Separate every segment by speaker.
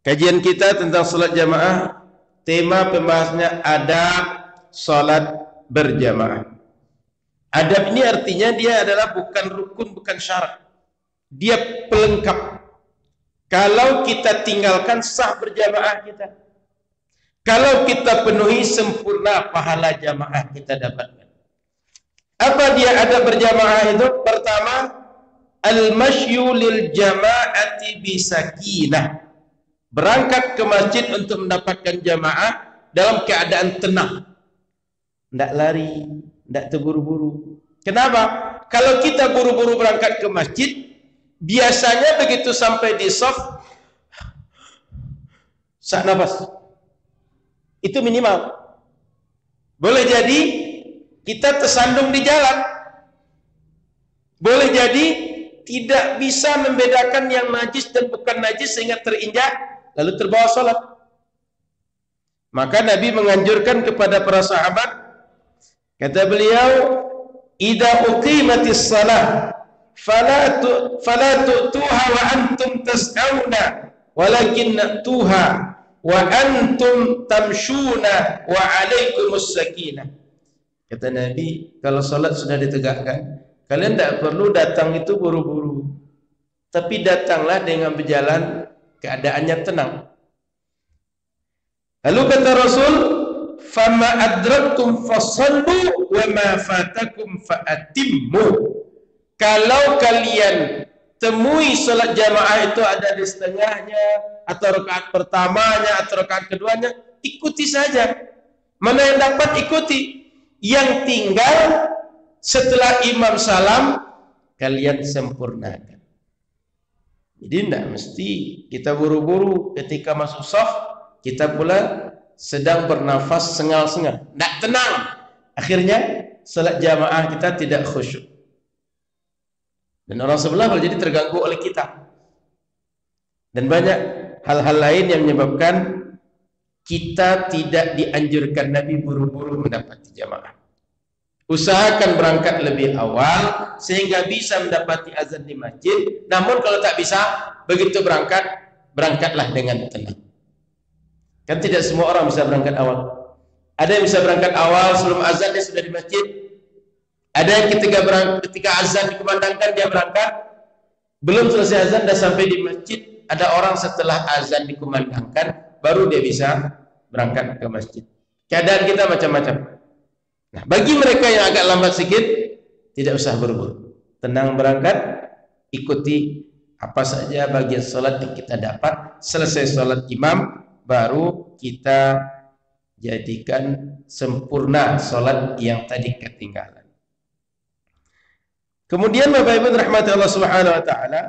Speaker 1: Kajian kita tentang salat jamaah, tema pembahasannya adab salat berjamaah. Adab ini artinya dia adalah bukan rukun, bukan syarat. Dia pelengkap. Kalau kita tinggalkan sah berjamaah kita. Kalau kita penuhi sempurna pahala jamaah kita dapatkan. Apa dia adab berjamaah itu? Pertama, al-masyu lil jama'ati bisakinah. Berangkat ke masjid untuk mendapatkan jamaah dalam keadaan tenang. Tidak lari, tidak terburu-buru. Kenapa? Kalau kita buru-buru berangkat ke masjid, biasanya begitu sampai di shaf, sak nafas. Itu minimal. Boleh jadi kita tersandung di jalan. Boleh jadi tidak bisa membedakan yang najis dan bukan najis sehingga terinjak lalu terbawa salat. Maka Nabi menganjurkan kepada para sahabat, kata beliau, "Idza uqimatis shalah fala tu'tuha wa antum tas'auna walakin tuha wa antum tamshuna wa alaikumus sakinah." Kata Nabi, kalau salat sudah ditegakkan, kalian tidak perlu datang itu buru-buru, tapi datanglah dengan berjalan keadaannya tenang. Lalu kata Rasul, "Fama adraktum fasallu wa ma fatakum faatimmu." Kalau kalian temui salat jamaah itu ada di setengahnya, atau rakaat pertamanya, atau rakaat keduanya, ikuti saja. Mana yang dapat ikuti. Yang tinggal setelah imam salam, kalian sempurnakan. Jadi tidak mesti kita buru-buru ketika masuk shaf, kita pula sedang bernafas sengal-sengal, tidak tenang. Akhirnya salat jamaah kita tidak khusyuk. Dan orang sebelah boleh jadi terganggu oleh kita. Dan banyak hal-hal lain yang menyebabkan kita tidak dianjurkan Nabi buru-buru mendapati jamaah. Usahakan berangkat lebih awal sehingga bisa mendapati azan di masjid. Namun kalau tak bisa, begitu berangkat, berangkatlah dengan tenang. Kan tidak semua orang bisa berangkat awal. Ada yang bisa berangkat awal sebelum azan dia sudah di masjid. Ada yang ketika azan dikumandangkan dia berangkat, belum selesai azan dah sampai di masjid. Ada orang setelah azan dikumandangkan baru dia bisa berangkat ke masjid. Keadaan kita macam-macam. Nah, bagi mereka yang agak lambat sedikit, tidak usah buru-buru. Tenang berangkat, ikuti apa saja bagian salat yang kita dapat. Selesai salat imam, baru kita jadikan sempurna salat yang tadi ketinggalan. Kemudian Bapak Ibu rahmati Allah Subhanahu wa taala,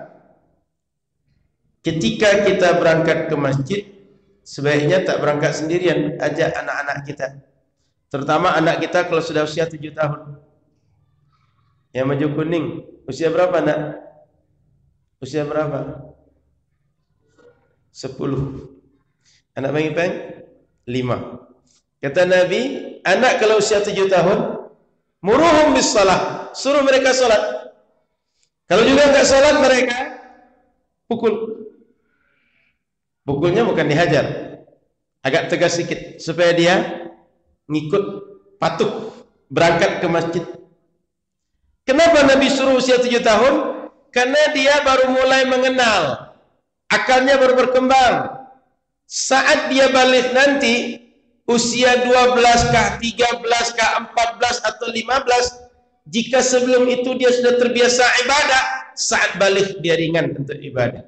Speaker 1: ketika kita berangkat ke masjid, sebaiknya tak berangkat sendirian, ajak anak-anak kita. Terutama anak kita kalau sudah usia 7 tahun. Yang maju kuning, usia berapa nak? Usia berapa? 10. Anak peng-peng 5. Kata Nabi, anak kalau usia 7 tahun, muruhum bis salah, suruh mereka salat. Kalau juga enggak salat mereka pukul. Pukulnya bukan dihajar, agak tegas sedikit supaya dia ngikut, patuh berangkat ke masjid. Kenapa Nabi suruh usia 7 tahun? Karena dia baru mulai mengenal, akalnya baru berkembang. Saat dia balik nanti, usia 12 kah, 13 kah, 14 atau 15, jika sebelum itu dia sudah terbiasa ibadah, saat balik dia ringan untuk ibadah.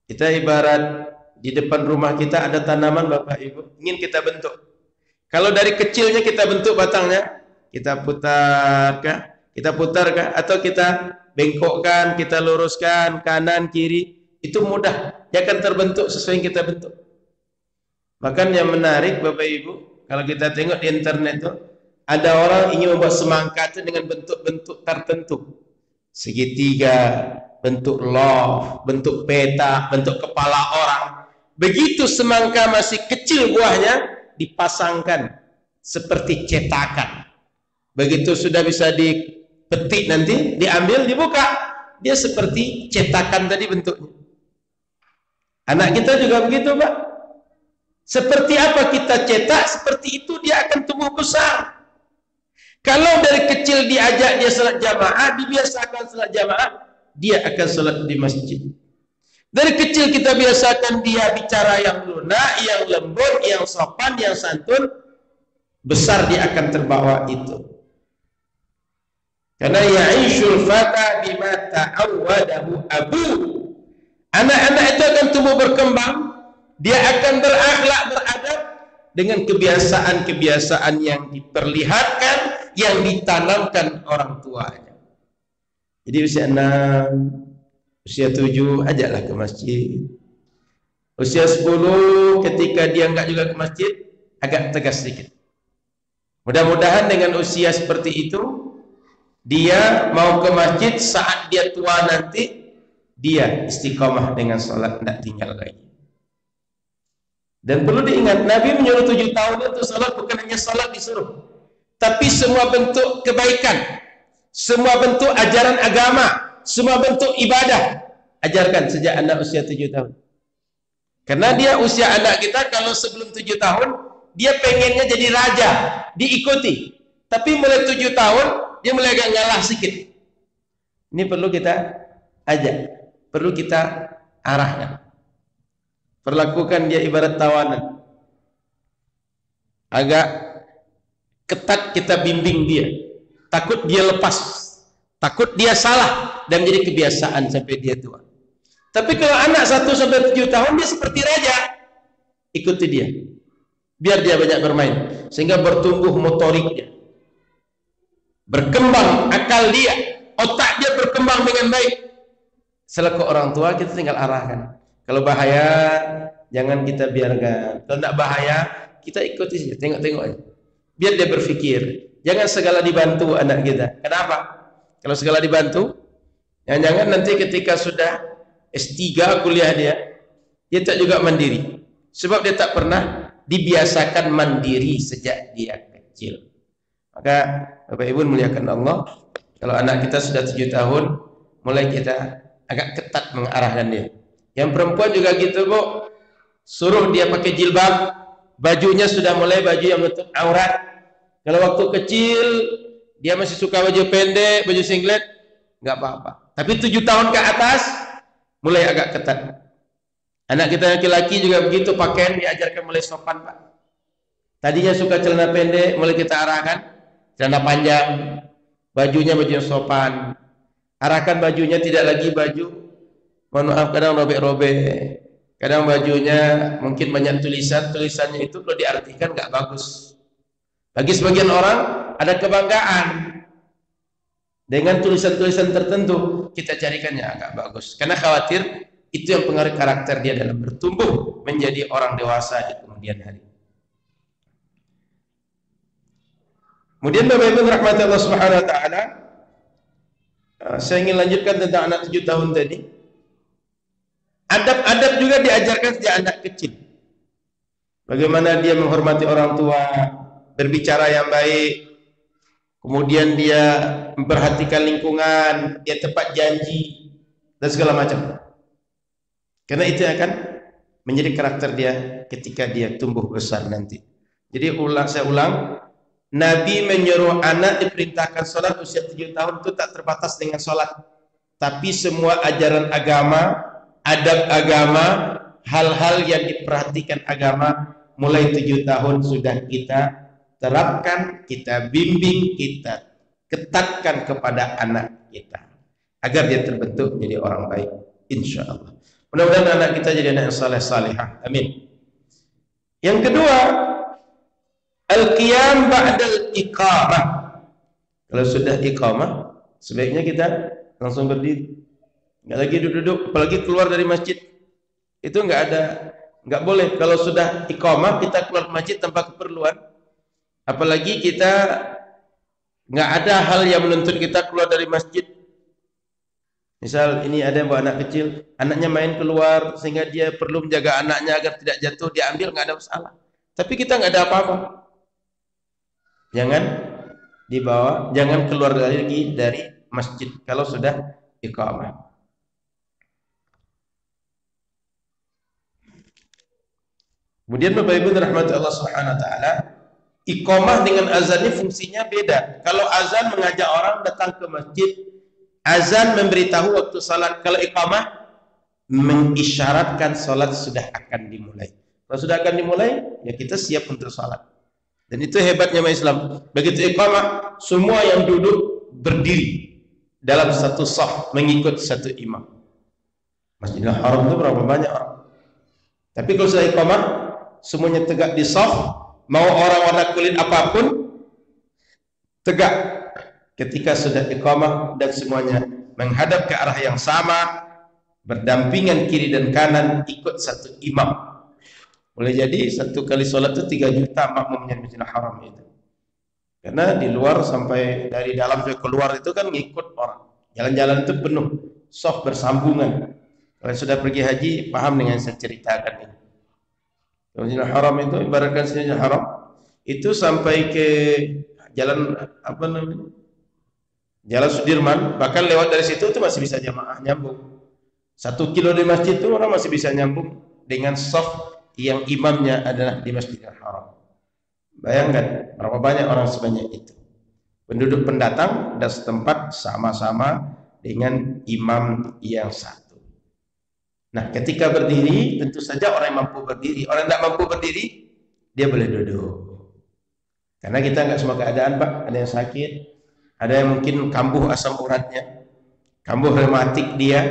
Speaker 1: Kita ibarat di depan rumah kita ada tanaman Bapak Ibu, ingin kita bentuk. Kalau dari kecilnya kita bentuk batangnya, kita putarkah? Kita putarkah? Atau kita bengkokkan, kita luruskan, kanan, kiri. Itu mudah, dia akan terbentuk sesuai yang kita bentuk. Bahkan yang menarik Bapak Ibu, kalau kita tengok di internet itu, ada orang ingin membuat semangka itu dengan bentuk-bentuk tertentu. Segitiga, bentuk love, bentuk peta, bentuk kepala orang. Begitu semangka masih kecil buahnya, dipasangkan seperti cetakan. Begitu sudah bisa dipetik nanti, diambil, dibuka, dia seperti cetakan tadi bentuknya. Anak kita juga begitu, Pak. Seperti apa kita cetak, seperti itu dia akan tumbuh besar. Kalau dari kecil diajak dia salat jamaah, dibiasakan salat jamaah, dia akan salat di masjid. Dari kecil kita biasakan dia bicara yang lunak, yang lembut, yang sopan, yang santun, besar dia akan terbawa itu. Karena ya'ishul fata bima ta'awwadahu abu. Anak-anak itu akan tumbuh berkembang, dia akan berakhlak, beradab dengan kebiasaan-kebiasaan yang diperlihatkan, yang ditanamkan orang tuanya. Jadi usia 6, usia 7 ajaklah ke masjid. Usia 10 ketika dia enggak juga ke masjid, agak tegas sedikit. Mudah-mudahan dengan usia seperti itu dia mau ke masjid, saat dia tua nanti dia istiqomah dengan sholat, tidak tinggal lagi. Dan perlu diingat, Nabi menyuruh 7 tahun itu sholat, bukan hanya sholat disuruh, tapi semua bentuk kebaikan, semua bentuk ajaran agama, semua bentuk ibadah ajarkan sejak anak usia 7 tahun. Karena dia usia anak kita, kalau sebelum 7 tahun dia pengennya jadi raja, diikuti. Tapi mulai 7 tahun dia mulai agak ngalah sedikit. Ini perlu kita ajak, perlu kita arahkan. Perlakukan dia ibarat tawanan. Agak ketat kita bimbing dia. Takut dia lepas, takut dia salah, dan menjadi kebiasaan sampai dia tua. Tapi kalau anak 1 sampai 7 tahun dia seperti raja, ikuti dia. Biar dia banyak bermain, sehingga bertumbuh motoriknya, berkembang akal dia, otak dia berkembang dengan baik. Selaku orang tua kita tinggal arahkan. Kalau bahaya jangan kita biarkan. Kalau tidak bahaya kita ikuti saja, tengok-tengok aja. Biar dia berpikir. Jangan segala dibantu anak kita. Kenapa? Kalau segala dibantu, jangan-jangan nanti ketika sudah S3 kuliah dia tak juga mandiri. Sebab dia tak pernah dibiasakan mandiri sejak dia kecil. Maka Bapak Ibu muliakan Allah, kalau anak kita sudah 7 tahun, mulai kita agak ketat mengarahkan dia. Yang perempuan juga gitu, Bu. Suruh dia pakai jilbab, bajunya sudah mulai baju yang menutup aurat. Kalau waktu kecil dia masih suka baju pendek, baju singlet, nggak apa-apa. Tapi 7 tahun ke atas mulai agak ketat. Anak kita laki-laki juga begitu, pakaian diajarkan mulai sopan, Pak. Tadinya suka celana pendek, mulai kita arahkan celana panjang, bajunya baju sopan. Arahkan bajunya tidak lagi baju, mohon maaf, kadang robek-robek, kadang bajunya mungkin banyak tulisannya itu kalau diartikan nggak bagus. Bagi sebagian orang ada kebanggaan dengan tulisan-tulisan tertentu, kita carikannya agak bagus, karena khawatir itu yang pengaruh karakter dia dalam bertumbuh menjadi orang dewasa di kemudian hari. Kemudian Bapak Ibu rahmati Allah Subhanahu wa taala, saya ingin lanjutkan tentang anak 7 tahun tadi. Adab-adab juga diajarkan sejak anak kecil. Bagaimana dia menghormati orang tua, berbicara yang baik, kemudian dia memperhatikan lingkungan, dia tepat janji, dan segala macam. Karena itu akan menjadi karakter dia ketika dia tumbuh besar nanti. Jadi saya ulang, Nabi menyuruh anak diperintahkan sholat usia 7 tahun itu tak terbatas dengan sholat, tapi semua ajaran agama, adab agama, hal-hal yang diperhatikan agama mulai 7 tahun sudah kita terapkan, kita bimbing, kita ketatkan kepada anak kita agar dia terbentuk menjadi orang baik, insya Allah. Mudah-mudahan anak kita jadi anak yang saleh salihah, amin. Yang kedua, al-qiyam ba'dal iqamah. Kalau sudah iqamah, sebaiknya kita langsung berdiri. Enggak lagi duduk-duduk, apalagi keluar dari masjid. Itu enggak boleh. Kalau sudah iqamah kita keluar masjid tanpa keperluan. Apalagi kita enggak ada hal yang menuntut kita keluar dari masjid. Misal ini ada yang bawa anak kecil, anaknya main keluar sehingga dia perlu menjaga anaknya agar tidak jatuh, dia ambil, enggak ada masalah. Tapi kita enggak ada apa-apa. Jangan dibawa, jangan keluar lagi dari masjid kalau sudah iqamah. Kemudian Bapak Ibu dirahmati Allah Subhanahu wa taala, iqamah dengan azan ini fungsinya beda. Kalau azan mengajak orang datang ke masjid, azan memberitahu waktu salat. Kalau iqamah mengisyaratkan salat sudah akan dimulai. Kalau sudah akan dimulai, ya kita siap untuk salat. Dan itu hebatnya Islam. Begitu iqamah, semua yang duduk berdiri dalam satu shaf mengikut satu imam. Masjidil Haram itu berapa banyak orang? Tapi kalau sudah iqamah, semuanya tegak di shaf, mau orang warna kulit apapun tegak. Ketika sudah iqamah dan semuanya menghadap ke arah yang sama, berdampingan kiri dan kanan, ikut satu imam. Boleh jadi satu kali sholat itu 3 juta makmumnya Masjidil Haram itu. Karena di luar sampai dari dalam sampai keluar itu kan ngikut orang. Jalan-jalan itu penuh, shaf bersambungan. Kalau sudah pergi haji, paham dengan yang saya ceritakan ini. Masjidil Haram itu ibaratkan Masjidil Haram itu sampai ke jalan apa namanya? Jalan Sudirman, bahkan lewat dari situ itu masih bisa jamaah nyambung. 1 kilo di masjid itu orang masih bisa nyambung dengan shaf yang imamnya adalah di Masjidil Haram. Bayangkan berapa banyak orang sebanyak itu. Penduduk pendatang dan setempat sama-sama dengan imam yang satu. Nah, ketika berdiri, tentu saja orang yang mampu berdiri. Orang yang tidak mampu berdiri, dia boleh duduk. Karena kita nggak semua keadaan, Pak. Ada yang sakit, ada yang mungkin kambuh asam uratnya, kambuh rematik dia,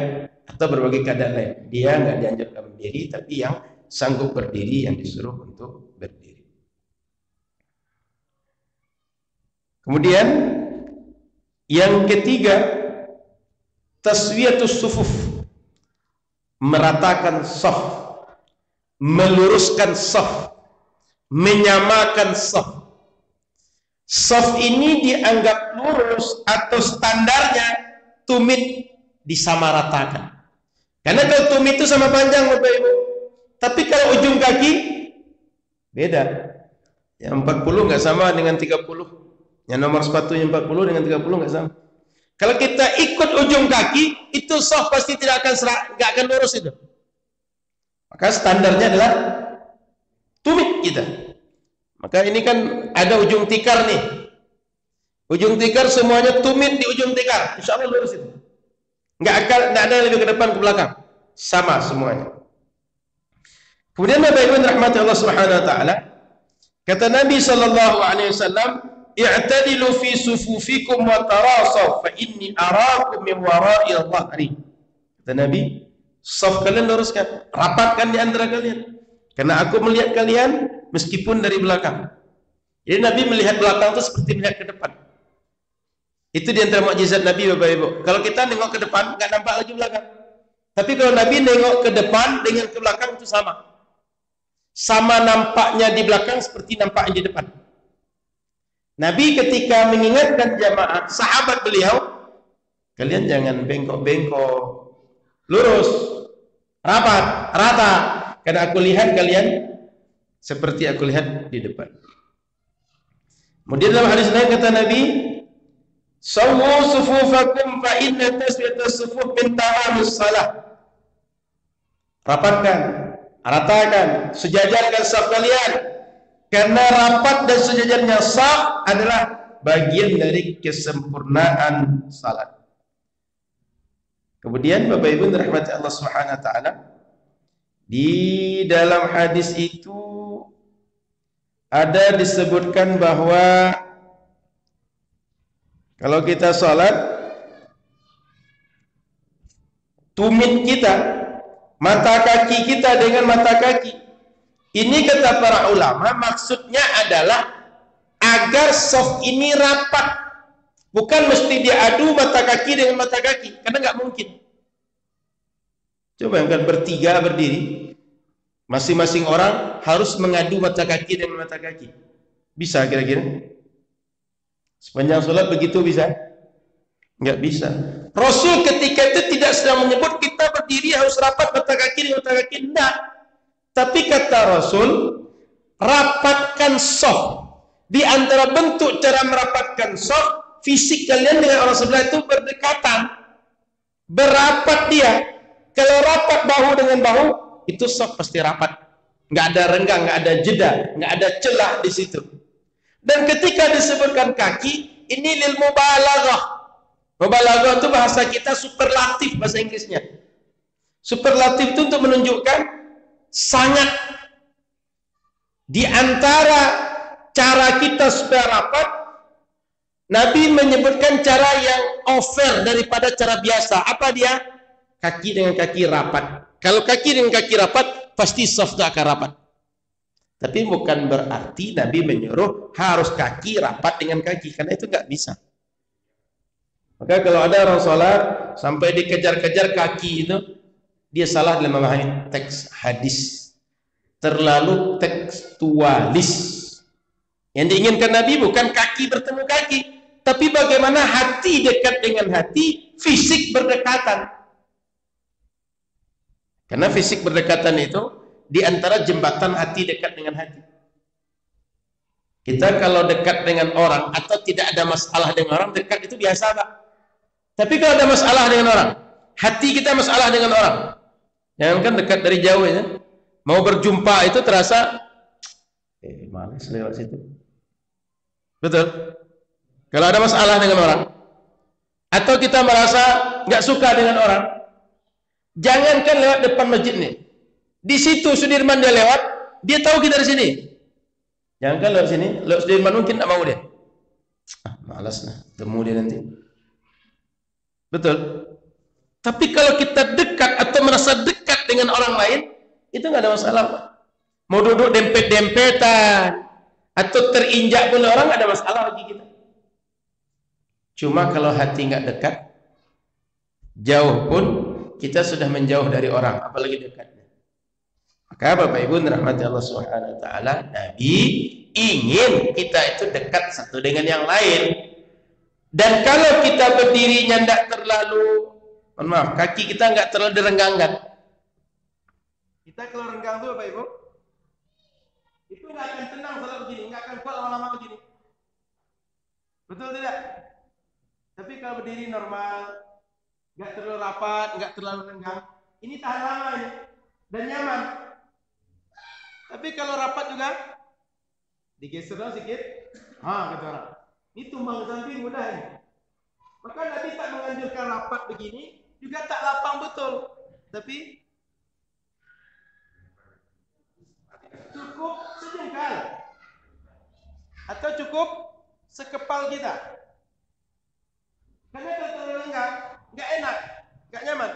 Speaker 1: atau berbagai keadaan lain. Dia nggak dianjurkan berdiri, tapi yang sanggup berdiri yang disuruh untuk berdiri. Kemudian yang ketiga, taswiyatus sufuf, meratakan shaf, meluruskan shaf, menyamakan shaf. Shaf ini dianggap lurus atau standarnya tumit disamaratakan. Karena kalau tumit itu sama panjang Bapak Ibu. Tapi kalau ujung kaki beda. Yang 40 nggak sama dengan 30. Yang nomor sepatunya 40 dengan 30 nggak sama. Kalau kita ikut ujung kaki, itu shaf pasti tidak akan nggak akan lurus itu. Maka standarnya adalah tumit kita. Maka ini kan ada ujung tikar nih. Ujung tikar semuanya tumit di ujung tikar. Insya Allah lurus itu. Nggak ada yang lebih ke depan ke belakang. Sama semuanya. Kemudian Bapak Ibu rahmati Allah Subhanahu wa taala, kata Nabi sallallahu alaihi wasallam, "I'tadilu fi sufufikum wa tarasaw fa inni araakum min wara'il dhahri." Kata Nabi, shaf kalian luruskan, rapatkan di antara kalian. Karena aku melihat kalian meskipun dari belakang. Jadi Nabi melihat belakang itu seperti melihat ke depan. Itu di antara mukjizat Nabi Bapak Ibu. Kalau kita nengok ke depan enggak nampak lagi belakang. Tapi kalau Nabi nengok ke depan dengan ke belakang itu sama. Sama nampaknya di belakang seperti nampaknya di depan. Nabi ketika mengingatkan jamaah, sahabat beliau, kalian jangan bengkok-bengkok, lurus, rapat, rata, karena aku lihat kalian seperti aku lihat di depan. Kemudian dalam hadis lain kata Nabi, "Sawwu sufufakum fa inna taswiyatas sufuf min tamamis salah." Rapatkan, ratakan, sejajarkan shaf kalian, karena rapat dan sejajarnya shaf adalah bagian dari kesempurnaan salat. Kemudian Bapak Ibu dirahmati Allah Subhanahu wa taala, di dalam hadis itu ada disebutkan bahwa kalau kita salat, tumit kita, mata kaki kita dengan mata kaki. Ini kata para ulama maksudnya adalah agar shaf ini rapat. Bukan mesti diadu mata kaki dengan mata kaki, karena nggak mungkin. Coba yang kan bertiga berdiri, masing-masing orang harus mengadu mata kaki dengan mata kaki. Bisa kira-kira? Sepanjang sholat begitu bisa? Nggak bisa. Rasul ketika itu tidak sedang menyebut kita berdiri harus rapat mata kaki dengan mata kaki. Tidak. Tapi kata Rasul, rapatkan shaf. Di antara bentuk cara merapatkan shaf, fisik kalian dengan orang sebelah itu berdekatan. Berapat dia. Kalau rapat bahu dengan bahu, itu shaf pasti rapat. nggak ada renggang, nggak ada jeda, nggak ada celah di situ. Dan ketika disebutkan kaki, ini lil mubalaghah. Mubalaghah itu bahasa kita superlatif, bahasa Inggrisnya. Superlatif itu untuk menunjukkan sangat. Di antara cara kita supaya rapat, Nabi menyebutkan cara yang over daripada cara biasa. Apa dia? Kaki dengan kaki rapat. Kalau kaki dengan kaki rapat, pasti saf itu akan rapat. Tapi bukan berarti Nabi menyuruh harus kaki rapat dengan kaki, karena itu nggak bisa. Maka kalau ada orang sholat sampai dikejar-kejar kaki itu, dia salah dalam memahami teks hadis, terlalu tekstualis. Yang diinginkan Nabi bukan kaki bertemu kaki, tapi bagaimana hati dekat dengan hati, fisik berdekatan. Karena fisik berdekatan itu di antara jembatan hati dekat dengan hati. Kita kalau dekat dengan orang atau tidak ada masalah dengan orang, dekat itu biasa, Pak. Tapi kalau ada masalah dengan orang, hati kita masalah dengan orang, jangankan dekat dari jauh ya, mau berjumpa itu terasa malas lewat situ. Betul? Kalau ada masalah dengan orang, atau kita merasa nggak suka dengan orang, jangankan lewat depan masjid nih, di situ Sudirman dia lewat, dia tahu kita di sini. Jangankan lewat sini, lewat Sudirman mungkin tak mau dia. Malas lah, temu dia nanti. Betul. Tapi kalau kita dekat atau merasa dekat dengan orang lain, itu nggak ada masalah, Pak. Mau duduk dempet-dempetan atau terinjak pun orang, ada masalah bagi kita. Cuma kalau hati nggak dekat, jauh pun kita sudah menjauh dari orang, apalagi dekatnya. Maka Bapak Ibu rahmati Allah Subhanahu wa taala, Nabi ingin kita itu dekat satu dengan yang lain. Dan kalau kita berdirinya tidak terlalu, maaf, kaki kita nggak terlalu direnggangkan. Kita kalau renggang tuh Bapak Ibu, itu nggak akan tenang kalau begini, nggak akan kuat lama-lama begini. Betul tidak? Tapi kalau berdiri normal, nggak terlalu rapat, nggak terlalu renggang, ini tahan lama ini dan nyaman. Tapi kalau rapat juga, digeser dong sedikit, kata orang. Ini tumbang samping mudah ini. Maka Nabi tak menganjurkan rapat begini, juga tak lapang betul. Tapi cukup sejengkal. Atau cukup sekepal kita. Karena kalau terlalu lenggang, nggak enak, nggak nyaman.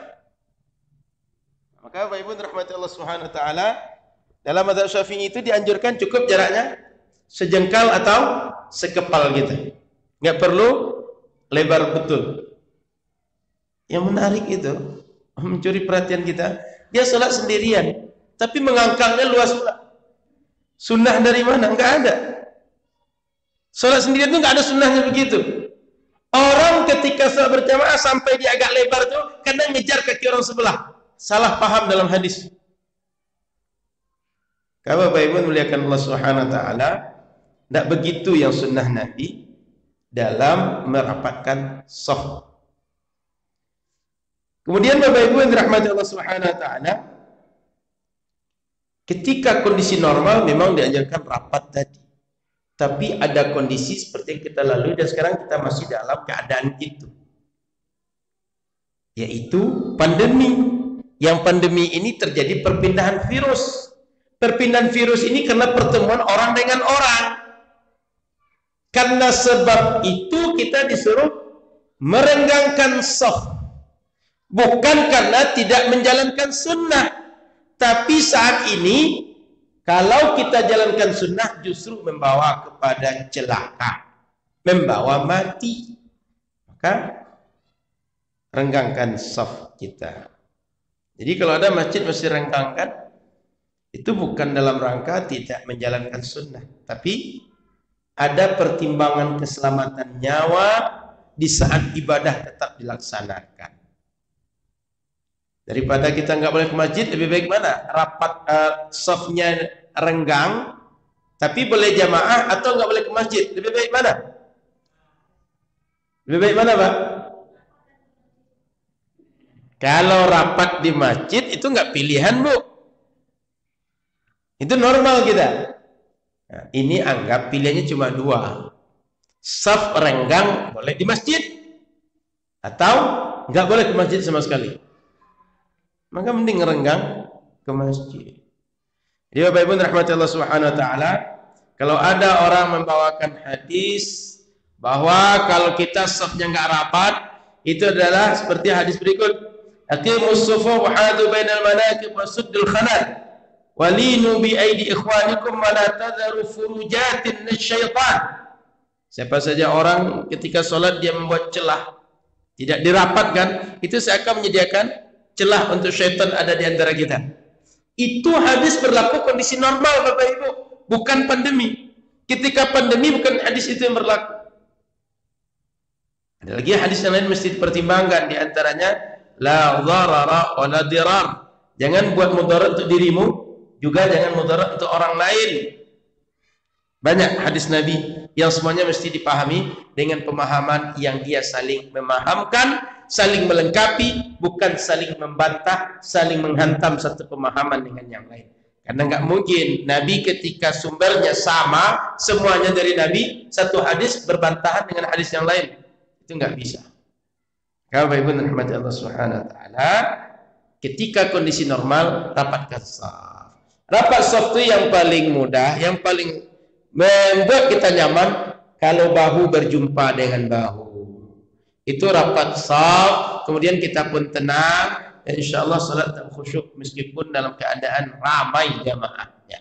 Speaker 1: Maka Bapak Ibu rahmati Allah Subhanahu wa taala, dalam mazhab Syafi'i itu dianjurkan cukup jaraknya sejengkal atau sekepal gitu, nggak perlu lebar betul. Yang menarik itu mencuri perhatian kita, dia sholat sendirian tapi mengangkangnya luas pula. Sunnah dari mana? Nggak ada. Sholat sendirian itu nggak ada sunnahnya begitu. Orang ketika sholat berjamaah sampai dia agak lebar itu karena ngejar kaki orang sebelah, salah paham dalam hadis. Kalau Bapak Ibu muliakan Allah Subhanahu wa taala, tidak begitu yang sunnah Nabi dalam merapatkan shaf. Kemudian Bapak Ibu yang dirahmati Allah Subhanahu wa taala, ketika kondisi normal memang diajarkan rapat tadi. Tapi ada kondisi seperti yang kita lalui dan sekarang kita masih dalam keadaan itu. Yaitu pandemi. Yang pandemi ini terjadi perpindahan virus. Perpindahan virus ini karena pertemuan orang dengan orang. Karena sebab itu kita disuruh merenggangkan shaf. Bukan karena tidak menjalankan sunnah. Tapi saat ini, kalau kita jalankan sunnah justru membawa kepada celaka. Membawa mati. Maka renggangkan shaf kita. Jadi kalau ada masjid mesti renggangkan. Itu bukan dalam rangka tidak menjalankan sunnah, tapi ada pertimbangan keselamatan nyawa di saat ibadah tetap dilaksanakan. Daripada kita nggak boleh ke masjid, lebih baik mana? Rapat shafnya renggang, tapi boleh jamaah atau nggak boleh ke masjid? Lebih baik mana? Lebih baik mana, Pak? Kalau rapat di masjid itu nggak pilihan, Bu. Itu normal kita. Nah, ini anggap pilihannya cuma dua. Saf renggang boleh di masjid, atau nggak boleh ke masjid sama sekali. Maka mending renggang ke masjid. Jadi Bapak Ibu rahmati Allah Subhanahu wa taala, kalau ada orang membawakan hadis bahwa kalau kita safnya nggak rapat, itu adalah seperti hadis berikut: aqimus sufufa wa hadu bainal manakib wa suddul khalal walinu bi aidi ikhwanikum wa la tadharu furujatin nasyaitan. Siapa saja orang ketika sholat dia membuat celah, tidak dirapatkan, itu saya akan menyediakan celah untuk syaitan ada di antara kita. Itu hadis berlaku kondisi normal Bapak Ibu, bukan pandemi. Ketika pandemi bukan hadis itu yang berlaku. Ada lagi hadis yang lain mesti dipertimbangkan, di antaranya la dharara wa la dirar. Jangan buat mudarat untuk dirimu, juga jangan mudarat untuk orang lain. Banyak hadis Nabi yang semuanya mesti dipahami dengan pemahaman yang dia saling memahamkan, saling melengkapi, bukan saling membantah, saling menghantam satu pemahaman dengan yang lain. Karena nggak mungkin Nabi ketika sumbernya sama, semuanya dari Nabi, satu hadis berbantahan dengan hadis yang lain. Itu nggak bisa. Bapak Ibu rahmati Allah Subhanahu wa taala, ketika kondisi normal, rapatkan shaf. Rapat shaf itu yang paling mudah, yang paling membuat kita nyaman kalau bahu berjumpa dengan bahu. Itu rapat shaf, kemudian kita pun tenang, dan insyaallah salat tak khusyuk meskipun dalam keadaan ramai jamaahnya.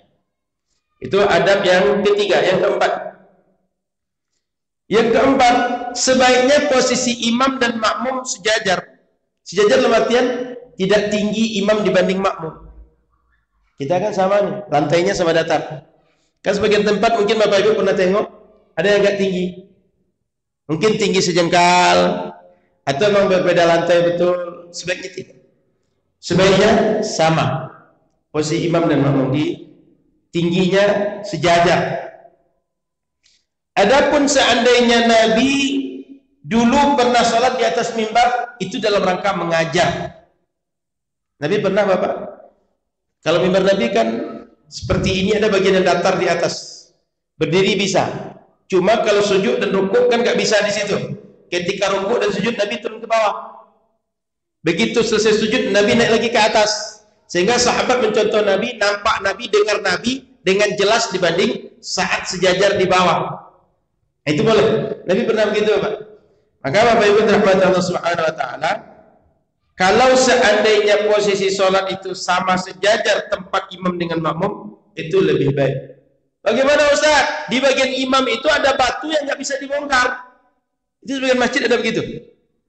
Speaker 1: Itu adab yang ketiga. Yang keempat, sebaiknya posisi imam dan makmum sejajar. Sejajar dalam artian tidak tinggi imam dibanding makmum. Kita kan sama nih, lantainya sama datar. Kan sebagian tempat mungkin Bapak Ibu pernah tengok, ada yang agak tinggi. Mungkin tinggi sejengkal, atau memang berbeda lantai betul. Sebaiknya tidak. Sebaiknya sama. Posisi imam dan makmum di tingginya sejajar. Adapun seandainya Nabi dulu pernah sholat di atas mimbar, itu dalam rangka mengajar. Nabi pernah Bapak? Kalau mimbar Nabi kan seperti ini, ada bagian yang datar di atas. Berdiri bisa. Cuma kalau sujud dan rukuk kan nggak bisa di situ. Ketika rukuk dan sujud Nabi turun ke bawah. Begitu selesai sujud Nabi naik lagi ke atas. Sehingga sahabat mencontoh Nabi, nampak Nabi, dengar Nabi dengan jelas dibanding saat sejajar di bawah. Itu boleh. Nabi pernah begitu Bapak. Maka Bapak Ibu rahmati Allah Subhanahu wa taala, kalau seandainya posisi sholat itu sama sejajar tempat imam dengan makmum, itu lebih baik. Bagaimana Ustaz? Di bagian imam itu ada batu yang nggak bisa dibongkar. Itu sebagian masjid ada begitu.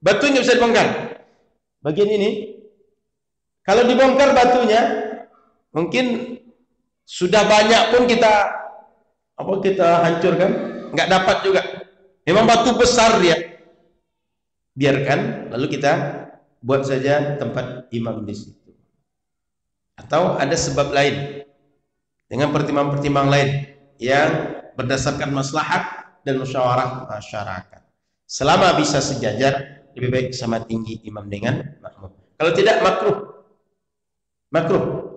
Speaker 1: Batu yang nggak bisa dibongkar. Bagian ini, kalau dibongkar batunya, mungkin sudah banyak pun kita hancurkan, nggak dapat juga. Memang batu besar dia. Biarkan, lalu kita buat saja tempat imam di situ. Atau ada sebab lain dengan pertimbangan-pertimbangan lain yang berdasarkan maslahat dan musyawarah masyarakat. Selama bisa sejajar, lebih baik sama tinggi imam dengan makmum. Kalau tidak, makruh.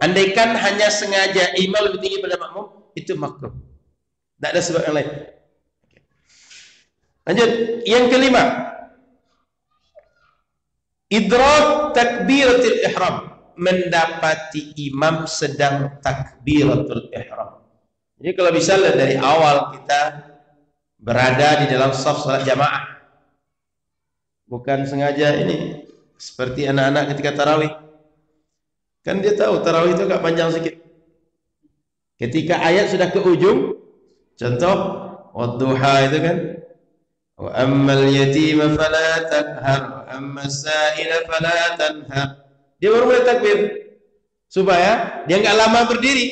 Speaker 1: Andaikan hanya sengaja imam lebih tinggi pada makmum, itu makruh. Tidak ada sebab yang lain. Lanjut, yang kelima, idrak takbiratul ihram, mendapati imam sedang takbiratul ihram. Jadi kalau bisa dari awal kita berada di dalam shaf salat jamaah, bukan sengaja ini seperti anak-anak ketika tarawih. Kan dia tahu tarawih itu agak panjang sedikit. Ketika ayat sudah ke ujung, contoh wadduha itu kan, wa ammal yatima fala takhar wa ammas sa'ila fala tanhar. Dia baru mulai takbir supaya dia enggak lama berdiri.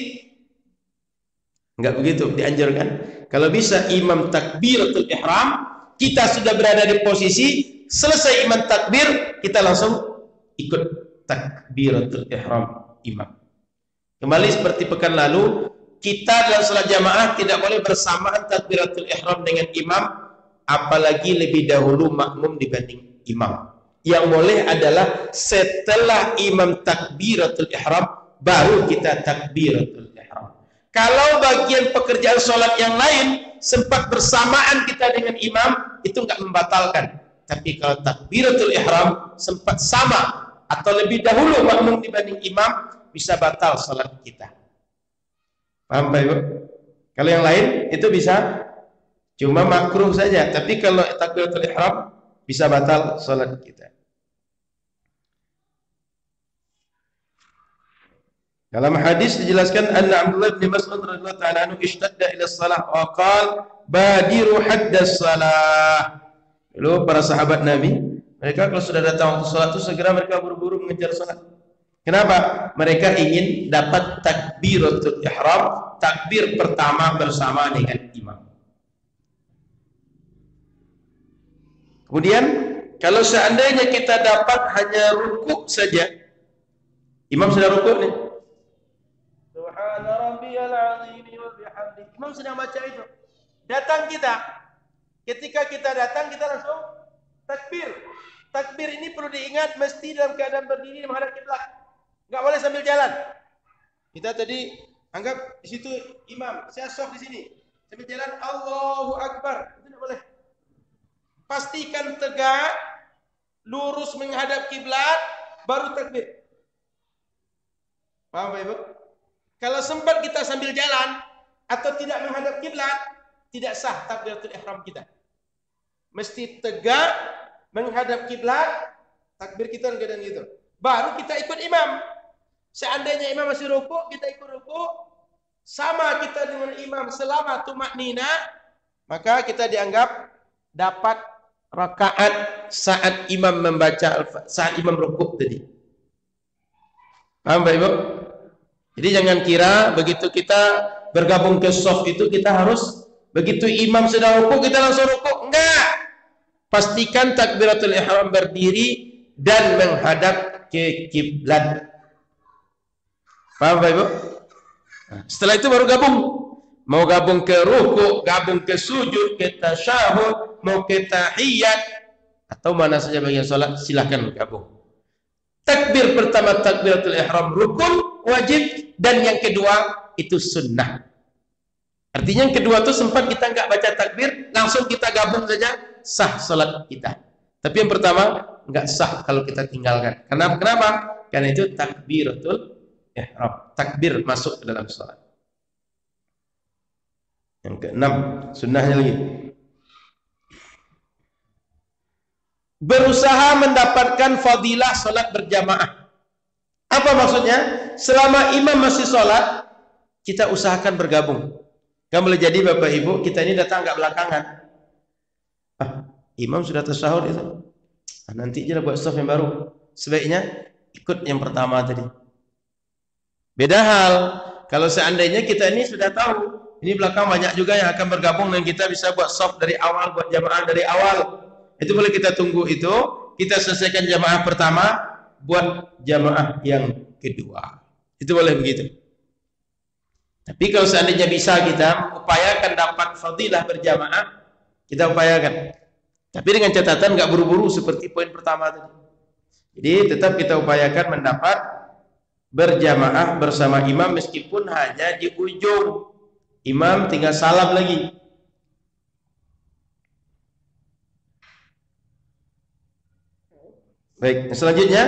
Speaker 1: Enggak begitu dianjurkan. Kalau bisa imam takbiratul ihram, kita sudah berada di posisi selesai imam takbir, kita langsung ikut takbiratul ihram imam. Kembali seperti pekan lalu, kita dalam salat jamaah tidak boleh bersamaan takbiratul ihram dengan imam, apalagi lebih dahulu makmum dibanding imam. Yang boleh adalah setelah imam takbiratul ihram, baru kita takbiratul ihram. Kalau bagian pekerjaan sholat yang lain sempat bersamaan kita dengan imam, itu nggak membatalkan. Tapi kalau takbiratul ihram sempat sama atau lebih dahulu makmum dibanding imam, bisa batal sholat kita. Paham Pak Ibu? Kalau yang lain itu bisa cuma makruh saja. Tapi kalau takbiratul ihram bisa batal sholat kita. Dalam hadis dijelaskan anna Abdullah bin Mas'ud radhiyallahu ta'ala anhu ishtadda ila shalah wa qala badiru haddas salah. Lalu para sahabat Nabi, mereka kalau sudah datang waktu salat itu segera mereka buru-buru mengejar salat. Kenapa? Mereka ingin dapat takbiratul ihram, takbir pertama bersama dengan imam. Kemudian kalau seandainya kita dapat hanya rukuk saja, imam sudah rukuk nih. Subhana rabbiyal azim wa bihamdihi. Imam sedang baca itu. Datang kita. Ketika kita datang kita langsung takbir. Takbir ini perlu diingat mesti dalam keadaan berdiri menghadap kiblat. Enggak boleh sambil jalan. Kita tadi anggap di situ imam, saya soft di sini. Sambil jalan Allahu Akbar. Itu tidak boleh. Pastikan tegak, lurus menghadap kiblat, baru takbir. Paham Pak Ibu? Kalau sempat kita sambil jalan atau tidak menghadap kiblat, tidak sah takbiratul ihram kita. Mesti tegak menghadap kiblat, takbir kita keadaan gitu. Baru kita ikut imam. Seandainya imam masih rukuk, kita ikut rukuk, sama kita dengan imam selama tumaknina, maka kita dianggap dapat rakaat saat imam membaca saat imam rukuk tadi. Paham Pak Ibu? Jadi jangan kira begitu kita bergabung ke shaf itu kita harus begitu imam sedang rukuk kita langsung rukuk. Enggak. Pastikan takbiratul ihram berdiri dan menghadap ke kiblat. Paham Pak Ibu? Nah, setelah itu baru gabung. Mau gabung ke rukuk, gabung ke sujud, ke tasyahud, mau ke tahiyat atau mana saja bagian salat silakan gabung. Takbir pertama takbiratul ihram rukun wajib dan yang kedua itu sunnah. Artinya yang kedua itu sempat kita enggak baca takbir, langsung kita gabung saja sah salat kita. Tapi yang pertama enggak sah kalau kita tinggalkan. Kenapa? Karena itu takbiratul ihram, takbir masuk ke dalam salat. Yang keenam, sunnahnya lagi. Berusaha mendapatkan fadilah salat berjamaah. Apa maksudnya? Selama imam masih salat, kita usahakan bergabung. Kan boleh jadi Bapak Ibu, kita ini datang enggak belakangan. Imam sudah tasyahud itu. Nanti aja lah buat shaf yang baru. Sebaiknya ikut yang pertama tadi. Beda hal, kalau seandainya kita ini sudah tahu, ini belakang banyak juga yang akan bergabung dan kita bisa buat shaf dari awal, buat jamaah dari awal. Itu boleh kita tunggu itu, kita selesaikan jamaah pertama, buat jamaah yang kedua. Itu boleh begitu. Tapi kalau seandainya bisa kita upayakan dapat fadilah berjamaah, kita upayakan. Tapi dengan catatan nggak buru-buru seperti poin pertama tadi. Jadi tetap kita upayakan mendapat berjamaah bersama imam meskipun hanya di ujung. Imam tinggal salam lagi. Baik, selanjutnya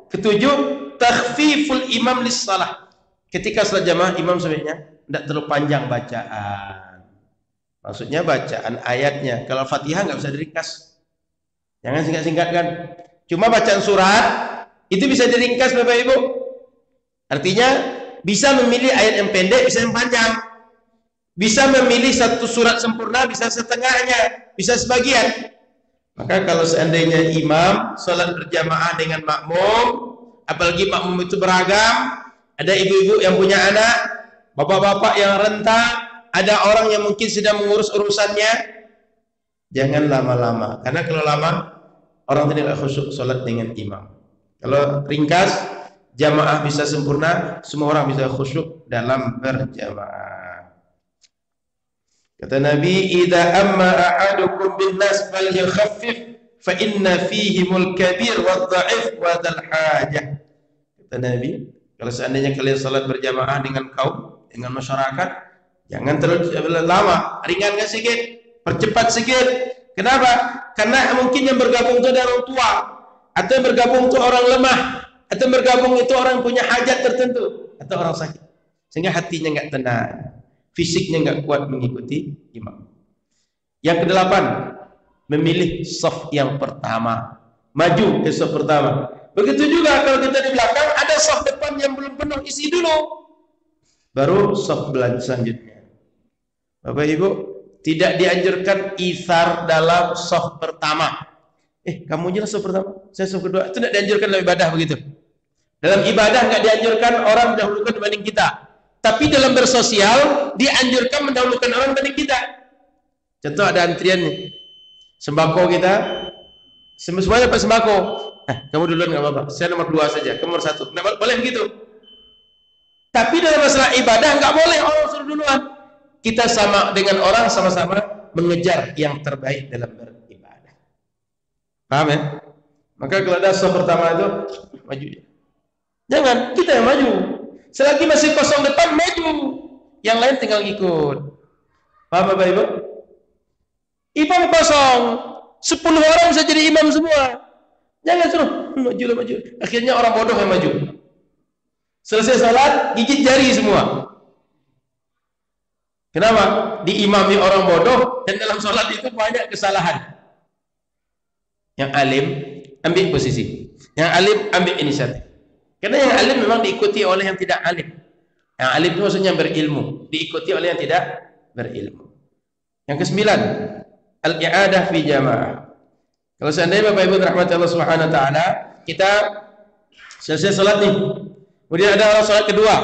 Speaker 1: ketujuh, takhfiful imam lis salah. Ketika salat jamaah imam sebenarnya tidak terlalu panjang bacaan. Maksudnya bacaan ayatnya. Kalau Fatihah nggak bisa diringkas. Jangan singkat-singkatkan. Cuma bacaan surat itu bisa diringkas Bapak Ibu. Artinya bisa memilih ayat yang pendek, bisa yang panjang. Bisa memilih satu surat sempurna, bisa setengahnya, bisa sebagian. Maka kalau seandainya imam salat berjamaah dengan makmum, apalagi makmum itu beragam, ada ibu-ibu yang punya anak, bapak-bapak yang rentang, ada orang yang mungkin sedang mengurus urusannya, jangan lama-lama. Karena kalau lama, orang tidak khusyuk salat dengan imam. Kalau ringkas, jamaah bisa sempurna, semua orang bisa khusyuk dalam berjamaah. Kata Nabi, "Idza amma ahadukum bin nas falyakhaffif fa inna fihimul kabir wadh-dha'if wa dzal hajah." Kata Nabi, kalau seandainya kalian salat berjamaah dengan kaum, dengan masyarakat, jangan terlalu lama, ringankan sedikit, percepat sedikit. Kenapa? Karena mungkin yang bergabung itu ada orang tua, atau yang bergabung itu orang lemah, atau yang bergabung itu orang punya hajat tertentu, atau orang sakit, sehingga hatinya nggak tenang, fisiknya nggak kuat mengikuti imam. Yang kedelapan, memilih saf yang pertama, maju ke saf pertama. Begitu juga kalau kita di belakang ada saf depan yang belum penuh, isi dulu, baru saf selanjutnya. Bapak Ibu, tidak dianjurkan ithar dalam saf pertama. Kamu jelas saf pertama, saya saf kedua. Itu tidak dianjurkan dalam ibadah begitu. Dalam ibadah nggak dianjurkan orang mendahulukan dibanding kita. Tapi dalam bersosial dianjurkan mendahulukan orang dibanding kita. Contoh ada antrian nih, sembako kita, semuanya dapat sembako. Kamu duluan nggak apa-apa, saya nomor 2 saja, kamu nomor 1. Nah, boleh begitu. Tapi dalam masalah ibadah nggak boleh orang suruh duluan. Kita sama dengan orang sama-sama mengejar yang terbaik dalam beribadah. Paham ya? Maka kalau ada saf pertama itu maju. Jangan kita yang maju. Selagi masih kosong depan maju, yang lain tinggal ikut. Paham Bapak Ibu? Imam kosong, 10 orang bisa jadi imam semua. Jangan suruh maju. Akhirnya orang bodoh yang maju. Selesai salat, gigit jari semua. Kenapa? Diimami orang bodoh dan dalam salat itu banyak kesalahan. Yang alim ambil posisi, yang alim ambil inisiatif. Karena yang alim memang diikuti oleh yang tidak alim. Yang alim itu maksudnya berilmu, diikuti oleh yang tidak berilmu. Yang kesembilan, al-i'adah fi jamaah. Kalau seandainya Bapak Ibu rahmati Allah Subhanahu wa taala, kita selesai salat nih. Kemudian ada orang salat kedua.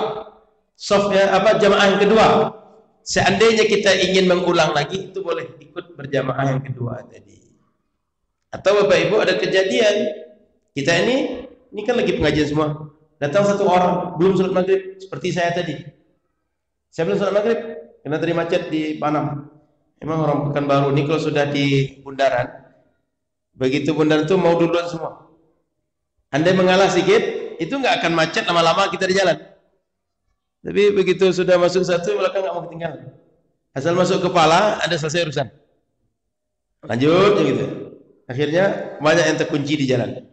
Speaker 1: Jamaah yang kedua. Seandainya kita ingin mengulang lagi, itu boleh ikut berjamaah yang kedua tadi. Atau Bapak Ibu ada kejadian, kita ini kan lagi pengajian semua. Datang satu orang belum salat maghrib seperti saya tadi. Saya belum salat maghrib karena tadi macet di Panam. Emang orang Pekanbaru ini kalau sudah di bundaran, begitu bundaran itu mau duluan semua. Andai mengalah sedikit, itu nggak akan macet lama-lama kita di jalan. Tapi begitu sudah masuk satu, belakang nggak mau ketinggalan. Asal masuk kepala, ada selesai urusan. Lanjut gitu. Akhirnya banyak yang terkunci di jalan.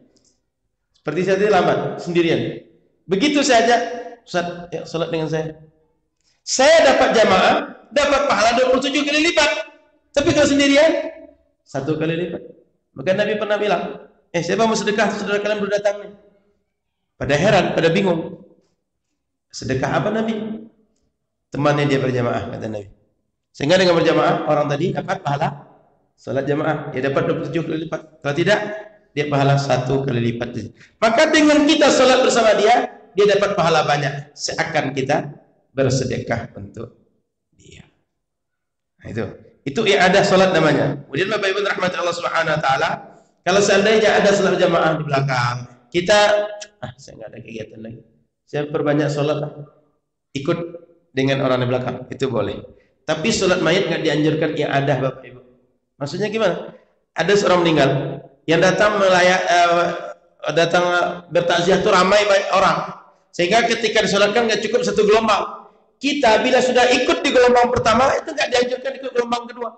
Speaker 1: Seperti saya tadi lambat, sendirian. Begitu saja, Ustaz, ya, salat dengan saya. Saya dapat jamaah, dapat pahala 27 kali lipat. Tapi kalau sendirian, 1 kali lipat. Maka Nabi pernah bilang, siapa mau sedekah, saudara kalian baru datang nih. Pada heran, pada bingung. Sedekah apa Nabi? Temannya dia berjamaah, kata Nabi. Sehingga dengan berjamaah, orang tadi dapat pahala salat jamaah. Dia dapat 27 kali lipat. Kalau tidak, dia pahala 1 kali lipat. Maka dengan kita salat bersama dia dapat pahala banyak. Seakan kita bersedekah untuk dia. Nah, itu i'adah salat namanya. Kemudian Bapak Ibu rahmati Allah Subhanahu wa taala, kalau seandainya ada salat jamaah di belakang, kita saya nggak ada kegiatan lagi. Saya perbanyak salat lah. Ikut dengan orang di belakang, itu boleh. Tapi salat mayit nggak dianjurkan i'adah Bapak Ibu. Maksudnya gimana? Ada seorang meninggal, yang datang datang bertakziah itu ramai orang. Sehingga ketika disolatkan nggak cukup 1 gelombang. Kita bila sudah ikut di gelombang pertama, itu nggak dianjurkan ikut gelombang kedua.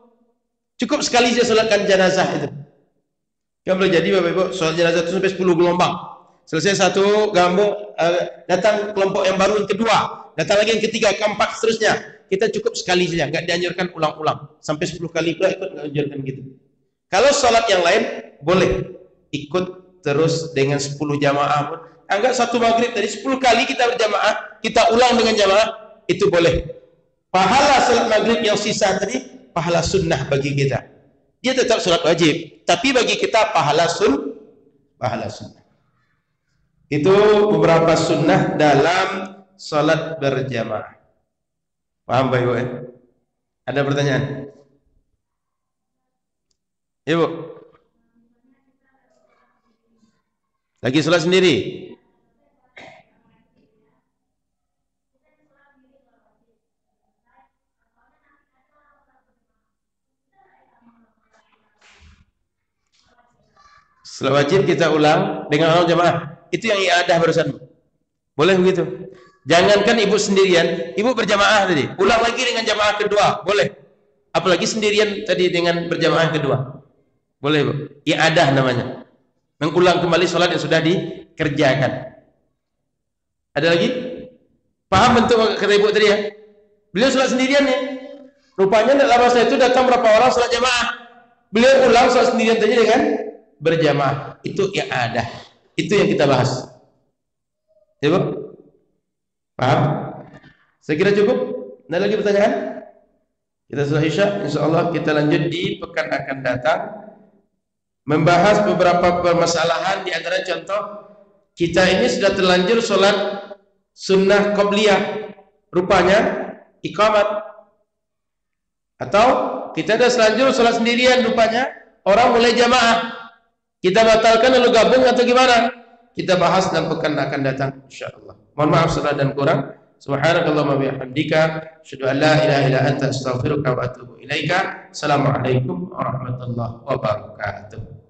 Speaker 1: Cukup sekali saya solatkan jenazah itu. Kan boleh jadi Bapak Ibu, solat jenazah itu sampai 10 gelombang. Selesai 1 gambung, datang kelompok yang baru yang kedua, datang lagi yang ketiga, keempat, seterusnya. Kita cukup sekali saja, nggak dianjurkan ulang-ulang. Sampai 10 kali pula ikut, nggak dianjurkan gitu. Kalau sholat yang lain, boleh ikut terus dengan 10 jamaah pun. Anggap 1 maghrib tadi 10 kali kita berjamaah, kita ulang dengan jamaah, itu boleh. Pahala sholat maghrib yang sisa tadi, pahala sunnah bagi kita. Dia tetap sholat wajib, tapi bagi kita pahala sunnah. Itu beberapa sunnah dalam sholat berjamaah. Paham Pak Ibu? Ada pertanyaan? Ibu, lagi sholat sendiri? Sholat wajib kita ulang dengan orang jamaah. Itu yang i'adah barusan. Boleh begitu? Jangankan ibu sendirian, ibu berjamaah tadi, ulang lagi dengan jamaah kedua, boleh. Apalagi sendirian tadi dengan berjamaah kedua. Boleh, Bu. I'adah namanya. Mengulang kembali sholat yang sudah dikerjakan. Ada lagi? Paham bentuk kata ibu tadi ya? Beliau sholat sendirian ya. Rupanya dalam masa itu datang berapa orang sholat jamaah. Beliau ulang sholat sendirian tadi dengan berjamaah. Itu i'adah. Itu yang kita bahas. Ya, Bu? Paham? Saya kira cukup. Ada lagi pertanyaan? Kita sudah isya. InsyaAllah kita lanjut di pekan akan datang, membahas beberapa permasalahan. Di antara contoh, kita ini sudah terlanjur sholat sunnah qabliyah, rupanya iqamat. Atau kita sudah terlanjur sholat sendirian, rupanya orang mulai jamaah. Kita batalkan lalu gabung atau gimana? Kita bahas dalam pekan akan datang insyaallah. Mohon maaf salah dan kurang. Subhanakallahumma bihamdika asyhadu an la ilaha illa anta astaghfiruka wa atubu ilaika. Assalamualaikum warahmatullahi wabarakatuh.